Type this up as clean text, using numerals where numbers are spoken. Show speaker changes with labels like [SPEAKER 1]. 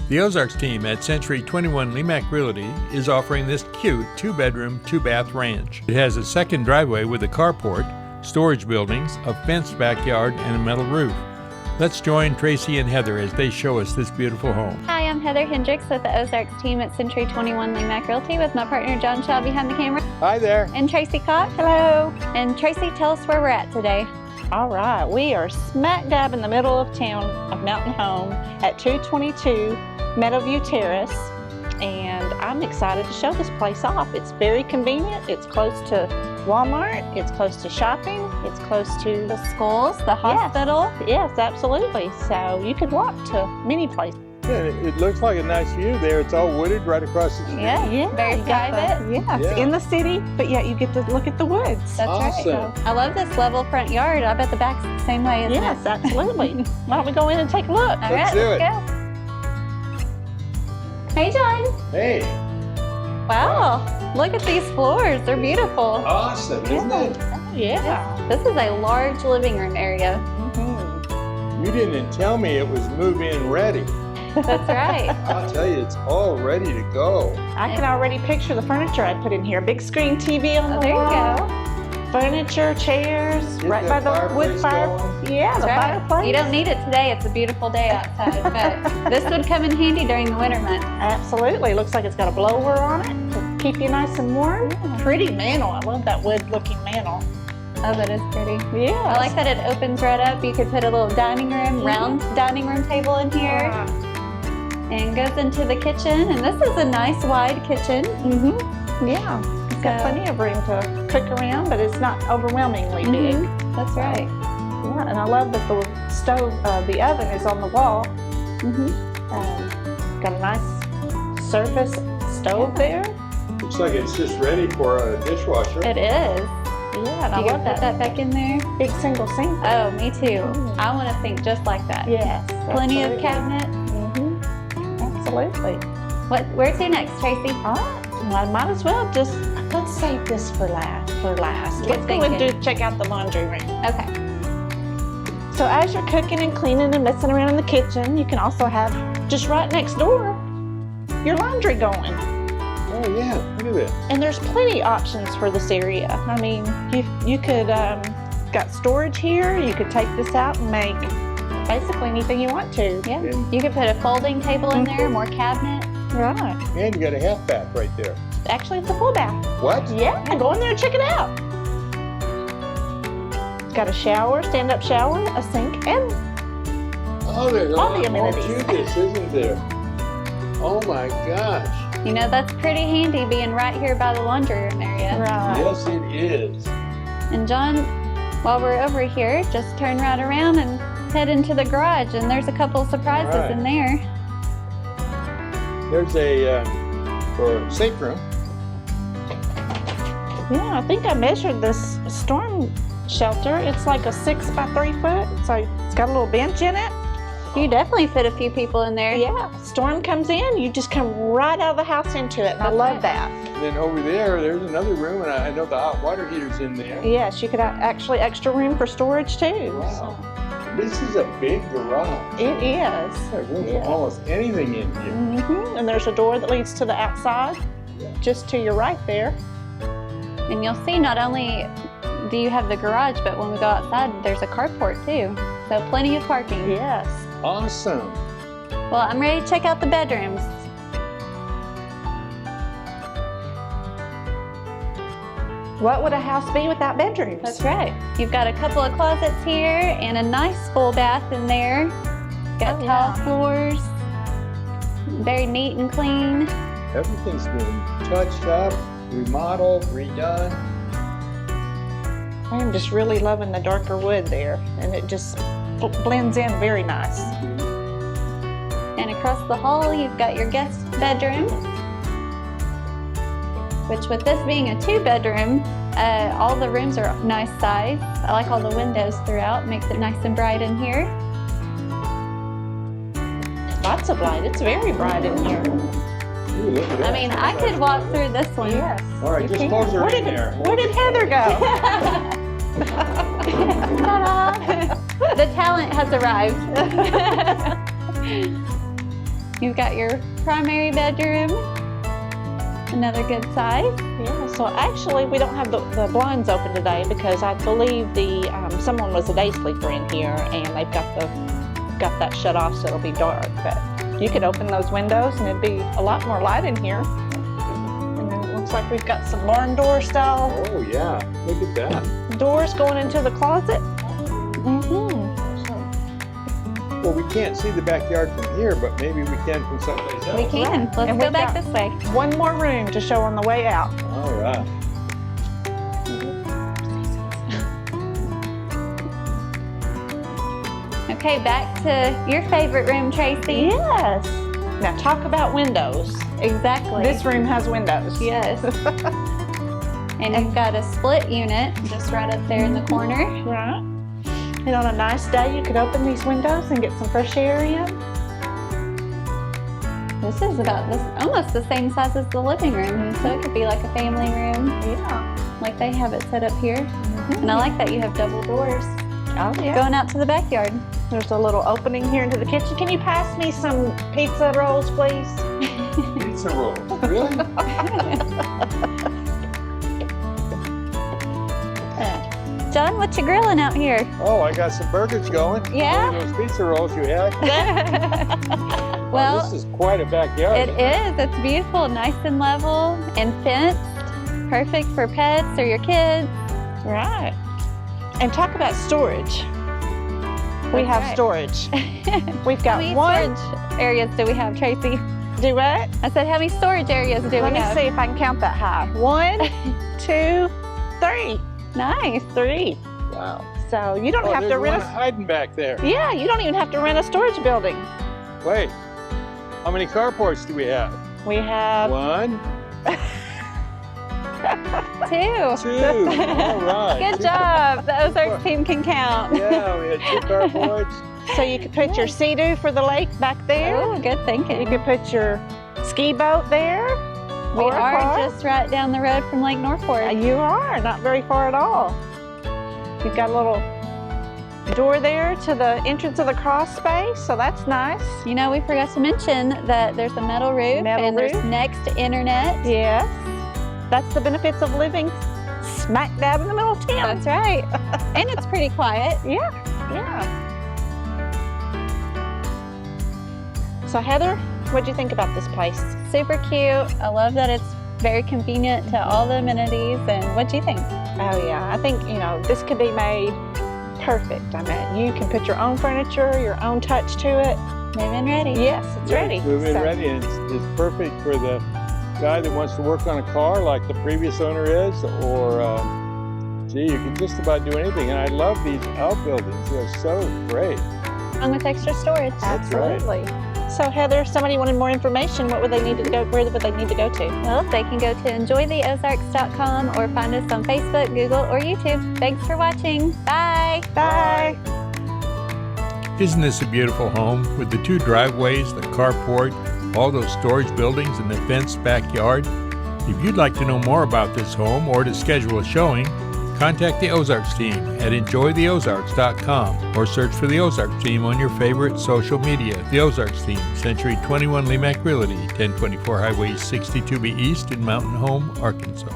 [SPEAKER 1] The Ozarks team at Century 21 Lemac Realty is offering this cute 2-bedroom, 2-bath ranch. It has a second driveway with a carport, storage buildings, a fenced backyard, and a metal roof. Let's join Tracy and Heather as they show us this beautiful home.
[SPEAKER 2] Hi, I'm Heather Hendricks with the Ozarks team at Century 21 Lemac Realty with my partner John Shaw behind the camera.
[SPEAKER 3] Hi there.
[SPEAKER 2] And Tracy Cox.
[SPEAKER 4] Hello.
[SPEAKER 2] And Tracy, tell us where we're at today.
[SPEAKER 4] All right, we are smack dab in the middle of town of Mountain Home at 222 Meadow Terrace, and I'm excited to show this place off. It's very convenient. It's close to Walmart. It's close to shopping. It's close to
[SPEAKER 2] The schools, the hospital.
[SPEAKER 4] Yes, absolutely. So you could walk to many places.
[SPEAKER 3] Yeah, it looks like a nice view there. It's all wooded right across the street.
[SPEAKER 2] Yeah, very
[SPEAKER 4] you got
[SPEAKER 2] private.
[SPEAKER 4] It's in the city, but yet you get to look at the woods.
[SPEAKER 2] That's
[SPEAKER 3] Awesome.
[SPEAKER 2] right. I love this level front yard. I bet the back's the same way, isn't
[SPEAKER 4] Yes,
[SPEAKER 2] it?
[SPEAKER 4] absolutely. Why don't we go in and take a look?
[SPEAKER 2] All right,
[SPEAKER 3] Let's do it.
[SPEAKER 2] go. Hey, John.
[SPEAKER 3] Hey,
[SPEAKER 2] Wow. Look at these floors. They're beautiful.
[SPEAKER 3] awesome, isn't it?
[SPEAKER 4] Oh, yeah.
[SPEAKER 2] This is a large living room area.
[SPEAKER 4] Mhm.
[SPEAKER 3] You didn't tell me it was move-in ready.
[SPEAKER 2] That's right.
[SPEAKER 3] I'll tell you, it's all ready to go.
[SPEAKER 4] I can already picture the furniture I put in here. Big screen TV on
[SPEAKER 2] Oh,
[SPEAKER 4] the
[SPEAKER 2] there you
[SPEAKER 4] wall.
[SPEAKER 2] go.
[SPEAKER 4] Furniture, chairs,
[SPEAKER 3] Get
[SPEAKER 4] right
[SPEAKER 3] that
[SPEAKER 4] by the wood
[SPEAKER 3] fireplace
[SPEAKER 4] fire.
[SPEAKER 3] going.
[SPEAKER 4] Yeah, the
[SPEAKER 2] That's right.
[SPEAKER 4] fireplace.
[SPEAKER 2] You don't need it today. It's a beautiful day outside, but this would come in handy during the winter months.
[SPEAKER 4] Absolutely. Looks like it's got a blower on it to keep you nice and warm. Pretty mantle. I love that wood-looking mantle.
[SPEAKER 2] Oh, that is pretty.
[SPEAKER 4] Yeah.
[SPEAKER 2] I like that it opens right up. You could put a little dining room, round dining room table in here, and goes into the kitchen. And this is a nice wide kitchen.
[SPEAKER 4] Mm-hmm. Yeah. It's got
[SPEAKER 2] So-
[SPEAKER 4] plenty of room to cook around, but it's not overwhelmingly big.
[SPEAKER 2] That's right.
[SPEAKER 4] Yeah, and I love that the stove, the oven is on the wall. Got a nice surface stove there.
[SPEAKER 3] Looks like it's just ready for a dishwasher.
[SPEAKER 2] It is.
[SPEAKER 4] Yeah, and I
[SPEAKER 2] You can
[SPEAKER 4] love
[SPEAKER 2] put that back in there.
[SPEAKER 4] big single sink.
[SPEAKER 2] Oh, me too. I want to think just like that.
[SPEAKER 4] Yes.
[SPEAKER 2] Plenty of
[SPEAKER 4] absolutely.
[SPEAKER 2] cabinet.
[SPEAKER 4] Absolutely.
[SPEAKER 2] Where to next, Tracy?
[SPEAKER 4] All right. Well, I might as well just, let's save this for last.
[SPEAKER 2] Good
[SPEAKER 4] Let's go and
[SPEAKER 2] thinking.
[SPEAKER 4] check out the laundry room.
[SPEAKER 2] Okay.
[SPEAKER 4] So as you're cooking and cleaning and messing around in the kitchen, you can also have, just right next door, your laundry going.
[SPEAKER 3] Oh yeah, look at that.
[SPEAKER 4] And there's plenty options for this area. I mean, you could, got storage here. You could take this out and make basically anything you want to.
[SPEAKER 2] Yeah. You could put a folding table in there, more cabinet.
[SPEAKER 4] Right.
[SPEAKER 3] And you got a half bath right there.
[SPEAKER 4] Actually, it's a full bath.
[SPEAKER 3] What?
[SPEAKER 4] Yeah, go in there and check it out. It's got a shower, stand-up shower, a sink, and
[SPEAKER 3] Oh, there's
[SPEAKER 4] All
[SPEAKER 3] a
[SPEAKER 4] the
[SPEAKER 3] lot more
[SPEAKER 4] amenities.
[SPEAKER 3] to this, isn't there? Oh my gosh.
[SPEAKER 2] You know, that's pretty handy being right here by the laundry room area.
[SPEAKER 4] right.
[SPEAKER 3] Yes, it is.
[SPEAKER 2] And John, while we're over here, just turn right around and head into the garage, and there's a couple surprises
[SPEAKER 3] All right.
[SPEAKER 2] in there.
[SPEAKER 3] There's a for safe room.
[SPEAKER 4] Yeah, I think I measured this storm shelter. It's like a 6 by 3 foot. So it's got a little bench in it.
[SPEAKER 2] You definitely fit a few people in there.
[SPEAKER 4] Yeah, storm comes in, you just come right out of the house into it, and I
[SPEAKER 2] That's
[SPEAKER 4] love
[SPEAKER 2] right.
[SPEAKER 4] that.
[SPEAKER 3] And then over there's another room, and I know the hot water heater's in there.
[SPEAKER 4] Yes, you could actually extra room for storage too.
[SPEAKER 3] Wow. This is a big garage.
[SPEAKER 4] It is.
[SPEAKER 3] There's room
[SPEAKER 4] Yeah.
[SPEAKER 3] for almost anything in here.
[SPEAKER 4] And there's a door that leads to the outside, just to your right there.
[SPEAKER 2] And you'll see not only do you have the garage, but when we go outside, there's a carport too. So plenty of parking.
[SPEAKER 4] Yes.
[SPEAKER 3] Awesome.
[SPEAKER 2] Well, I'm ready to check out the bedrooms.
[SPEAKER 4] What would a house be without bedrooms?
[SPEAKER 2] That's right. You've got a couple of closets here and a nice full bath in there. Got
[SPEAKER 4] Oh,
[SPEAKER 2] tile
[SPEAKER 4] yeah.
[SPEAKER 2] floors. Very neat and clean.
[SPEAKER 3] Everything's been touched up, remodeled, redone.
[SPEAKER 4] I am just really loving the darker wood there, and it just blends in very nice.
[SPEAKER 2] And across the hall, you've got your guest bedroom, which with this being a 2-bedroom, all the rooms are nice size. I like all the windows throughout. Makes it nice and bright in here.
[SPEAKER 4] Lots of light. It's very bright in here.
[SPEAKER 3] Ooh, look at that.
[SPEAKER 2] I mean, I could walk through this one.
[SPEAKER 4] Yes.
[SPEAKER 3] All right,
[SPEAKER 4] you
[SPEAKER 3] just
[SPEAKER 4] can.
[SPEAKER 3] close her
[SPEAKER 4] Where
[SPEAKER 3] in
[SPEAKER 4] did,
[SPEAKER 3] there.
[SPEAKER 4] Where did Heather go?
[SPEAKER 2] Ta-da! The talent has arrived. You've got your primary bedroom, another good size.
[SPEAKER 4] Yeah, so actually we don't have the blinds open today because I believe someone was a day sleeper in here and they've got that shut off so it'll be dark. But you could open those windows and it'd be a lot more light in here. And then it looks like we've got some barn door style
[SPEAKER 3] Oh, yeah. Look at that.
[SPEAKER 4] doors going into the closet.
[SPEAKER 3] Well, we can't see the backyard from here, but maybe we can from someplace else.
[SPEAKER 2] We can. Let's
[SPEAKER 4] And
[SPEAKER 2] go
[SPEAKER 4] we've
[SPEAKER 2] back
[SPEAKER 4] got-
[SPEAKER 2] this way.
[SPEAKER 4] One more room to show on the way out.
[SPEAKER 3] All right.
[SPEAKER 2] Okay, back to your favorite room, Tracy.
[SPEAKER 4] Yes. Now talk about windows.
[SPEAKER 2] Exactly.
[SPEAKER 4] This room has windows.
[SPEAKER 2] Yes. And you've got a split unit just right up there in the corner.
[SPEAKER 4] Right. And on a nice day, you could open these windows and get some fresh air in.
[SPEAKER 2] This is about almost the same size as the living room, so it could be like a family room,
[SPEAKER 4] Yeah.
[SPEAKER 2] like they have it set up here. And I like that you have double doors
[SPEAKER 4] Oh, yeah.
[SPEAKER 2] going out to the backyard.
[SPEAKER 4] There's a little opening here into the kitchen. Can you pass me some pizza rolls, please?
[SPEAKER 3] Pizza roll. Really?
[SPEAKER 2] John, what you grilling out here?
[SPEAKER 3] Oh, I got some burgers going.
[SPEAKER 2] Yeah?
[SPEAKER 3] Oh, those pizza rolls you had.
[SPEAKER 2] Well,
[SPEAKER 3] this is quite a backyard.
[SPEAKER 2] it is. It's beautiful, nice and level and fenced. Perfect for pets or your kids.
[SPEAKER 4] Right. And talk about storage. We have
[SPEAKER 2] right.
[SPEAKER 4] storage. We've got
[SPEAKER 2] How many
[SPEAKER 4] one.
[SPEAKER 2] storage areas do we have, Tracy?
[SPEAKER 4] Do what?
[SPEAKER 2] I said, how many storage areas do
[SPEAKER 4] Let
[SPEAKER 2] we
[SPEAKER 4] me
[SPEAKER 2] have?
[SPEAKER 4] see if I can count that high. 1, 2, 3.
[SPEAKER 2] Nice.
[SPEAKER 4] 3.
[SPEAKER 3] Wow.
[SPEAKER 4] So you don't
[SPEAKER 3] Oh,
[SPEAKER 4] have
[SPEAKER 3] there's
[SPEAKER 4] to rent
[SPEAKER 3] one hiding back there.
[SPEAKER 4] Yeah, you don't even have to rent a storage building.
[SPEAKER 3] Wait. How many carports do we have?
[SPEAKER 4] We have
[SPEAKER 3] 1,
[SPEAKER 2] 2.
[SPEAKER 3] 2. All right.
[SPEAKER 2] Good
[SPEAKER 3] Two
[SPEAKER 2] job. The Ozarks team can count.
[SPEAKER 3] Yeah, we had 2 carports.
[SPEAKER 4] so you could put your Sea-Doo for the lake back there.
[SPEAKER 2] Oh, good
[SPEAKER 4] You
[SPEAKER 2] thinking.
[SPEAKER 4] could put your ski boat there.
[SPEAKER 2] We
[SPEAKER 4] or a
[SPEAKER 2] are
[SPEAKER 4] car.
[SPEAKER 2] just right down the road from Lake Norfork.
[SPEAKER 4] You are not very far at all. You've got a little door there to the entrance of the crawl space, so that's nice.
[SPEAKER 2] You know, we forgot to mention that there's a metal roof
[SPEAKER 4] Metal
[SPEAKER 2] and
[SPEAKER 4] roof.
[SPEAKER 2] there's next to internet.
[SPEAKER 4] Yes, that's the benefits of living smack dab in the middle of town.
[SPEAKER 2] That's right. And it's pretty quiet.
[SPEAKER 4] Yeah. So Heather, what'd you think about this place?
[SPEAKER 2] Super cute. I love that it's very convenient to all the amenities. And what do you think?
[SPEAKER 4] Oh yeah, I think, this could be made perfect. I mean, you can put your own furniture, your own touch to it.
[SPEAKER 2] Move-in ready.
[SPEAKER 4] Yes, it's ready.
[SPEAKER 3] Move in
[SPEAKER 4] So-
[SPEAKER 3] ready, and it's perfect for the guy that wants to work on a car like the previous owner is, or gee, you can just about do anything. And I love these outbuildings. They're so great.
[SPEAKER 2] Along with extra storage.
[SPEAKER 3] That's right.
[SPEAKER 4] Absolutely. So Heather, if somebody wanted more information, where would they need to go to?
[SPEAKER 2] Well, they can go to enjoytheozarks.com or find us on Facebook, Google, or YouTube. Thanks for watching. Bye.
[SPEAKER 4] Bye.
[SPEAKER 1] Isn't this a beautiful home with the 2 driveways, the carport, all those storage buildings, and the fenced backyard? If you'd like to know more about this home or to schedule a showing, contact the Ozarks team at enjoytheozarks.com or search for the Ozarks team on your favorite social media. The Ozarks team, Century 21 Limac Realty, 1024 Highway 62B East in Mountain Home, Arkansas.